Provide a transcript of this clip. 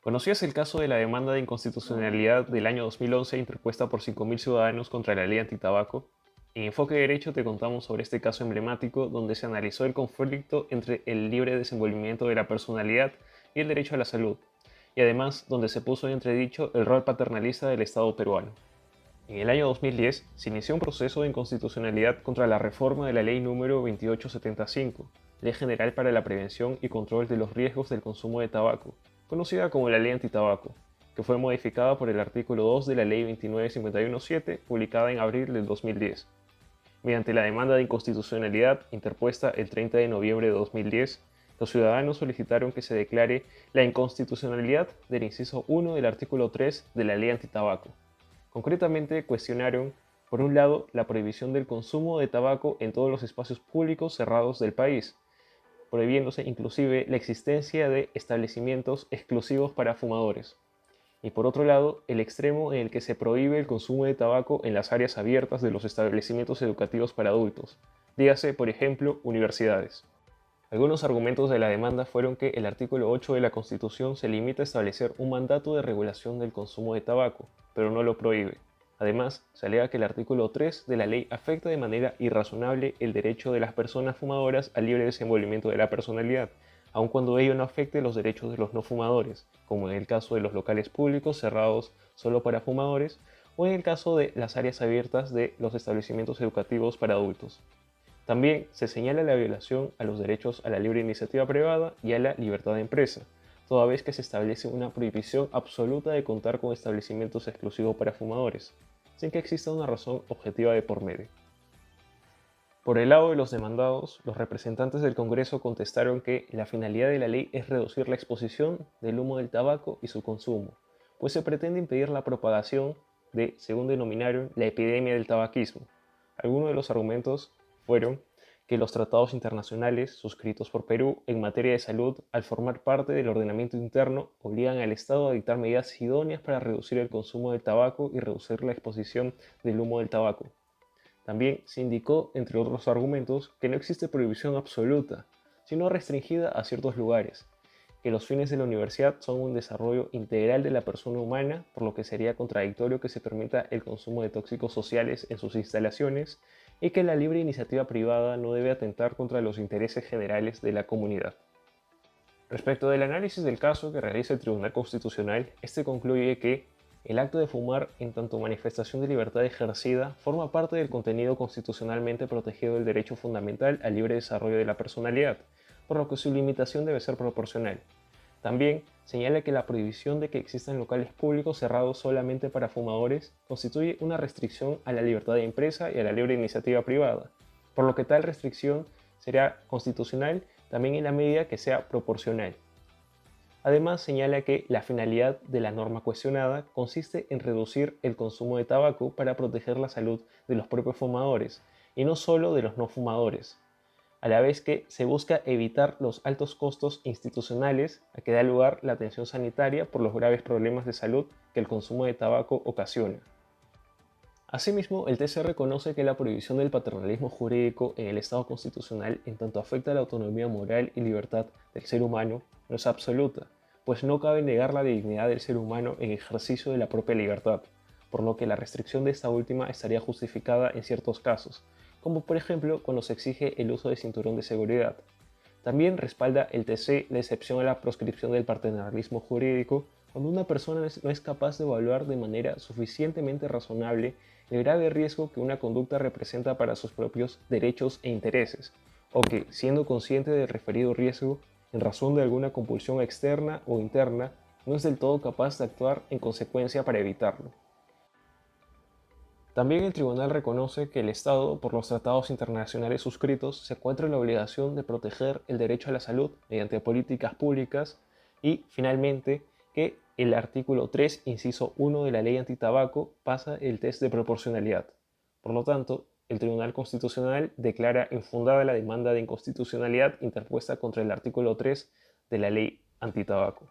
¿Conocías el caso de la demanda de inconstitucionalidad del año 2011 interpuesta por 5.000 ciudadanos contra la ley antitabaco? En Enfoque Derecho te contamos sobre este caso emblemático donde se analizó el conflicto entre el libre desenvolvimiento de la personalidad y el derecho a la salud, y además donde se puso en entredicho el rol paternalista del Estado peruano. En el año 2010 se inició un proceso de inconstitucionalidad contra la reforma de la Ley número 2875, Ley General para la Prevención y Control de los Riesgos del Consumo de Tabaco, conocida como la Ley Antitabaco, que fue modificada por el artículo 2 de la Ley 29517, publicada en abril del 2010. Mediante la demanda de inconstitucionalidad interpuesta el 30 de noviembre de 2010, los ciudadanos solicitaron que se declare la inconstitucionalidad del inciso 1 del artículo 3 de la Ley Antitabaco. Concretamente, cuestionaron, por un lado, la prohibición del consumo de tabaco en todos los espacios públicos cerrados del país, prohibiéndose inclusive la existencia de establecimientos exclusivos para fumadores. Y por otro lado, el extremo en el que se prohíbe el consumo de tabaco en las áreas abiertas de los establecimientos educativos para adultos, dígase, por ejemplo, universidades. Algunos argumentos de la demanda fueron que el artículo 8 de la Constitución se limita a establecer un mandato de regulación del consumo de tabaco, pero no lo prohíbe. Además, se alega que el artículo 3 de la ley afecta de manera irrazonable el derecho de las personas fumadoras al libre desenvolvimiento de la personalidad, aun cuando ello no afecte los derechos de los no fumadores, como en el caso de los locales públicos cerrados solo para fumadores o en el caso de las áreas abiertas de los establecimientos educativos para adultos. También se señala la violación a los derechos a la libre iniciativa privada y a la libertad de empresa, toda vez que se establece una prohibición absoluta de contar con establecimientos exclusivos para fumadores, sin que exista una razón objetiva de por medio. Por el lado de los demandados, los representantes del Congreso contestaron que la finalidad de la ley es reducir la exposición del humo del tabaco y su consumo, pues se pretende impedir la propagación de, según denominaron, la epidemia del tabaquismo. Algunos de los argumentos fueron que los tratados internacionales suscritos por Perú en materia de salud, al formar parte del ordenamiento interno, obligan al Estado a dictar medidas idóneas para reducir el consumo del tabaco y reducir la exposición del humo del tabaco. También se indicó, entre otros argumentos, que no existe prohibición absoluta, sino restringida a ciertos lugares, que los fines de la universidad son un desarrollo integral de la persona humana, por lo que sería contradictorio que se permita el consumo de tóxicos sociales en sus instalaciones, y que la libre iniciativa privada no debe atentar contra los intereses generales de la comunidad. Respecto del análisis del caso que realiza el Tribunal Constitucional, este concluye que el acto de fumar, en tanto manifestación de libertad ejercida, forma parte del contenido constitucionalmente protegido del derecho fundamental al libre desarrollo de la personalidad, por lo que su limitación debe ser proporcional. También señala que la prohibición de que existan locales públicos cerrados solamente para fumadores constituye una restricción a la libertad de empresa y a la libre iniciativa privada, por lo que tal restricción será constitucional también en la medida que sea proporcional. Además, señala que la finalidad de la norma cuestionada consiste en reducir el consumo de tabaco para proteger la salud de los propios fumadores y no solo de los no fumadores, a la vez que se busca evitar los altos costos institucionales a que da lugar la atención sanitaria por los graves problemas de salud que el consumo de tabaco ocasiona. Asimismo, el TC reconoce que la prohibición del paternalismo jurídico en el Estado constitucional en tanto afecta a la autonomía moral y libertad del ser humano no es absoluta, pues no cabe negar la dignidad del ser humano en ejercicio de la propia libertad, por lo que la restricción de esta última estaría justificada en ciertos casos, como por ejemplo cuando se exige el uso de cinturón de seguridad. También respalda el TC la excepción a la proscripción del paternalismo jurídico cuando una persona no es capaz de evaluar de manera suficientemente razonable el grave riesgo que una conducta representa para sus propios derechos e intereses, o que, siendo consciente del referido riesgo, en razón de alguna compulsión externa o interna, no es del todo capaz de actuar en consecuencia para evitarlo. También el tribunal reconoce que el Estado, por los tratados internacionales suscritos, se encuentra en la obligación de proteger el derecho a la salud mediante políticas públicas y, finalmente, que el artículo 3, inciso 1 de la ley antitabaco pasa el test de proporcionalidad. Por lo tanto, el Tribunal Constitucional declara infundada la demanda de inconstitucionalidad interpuesta contra el artículo 3 de la ley antitabaco.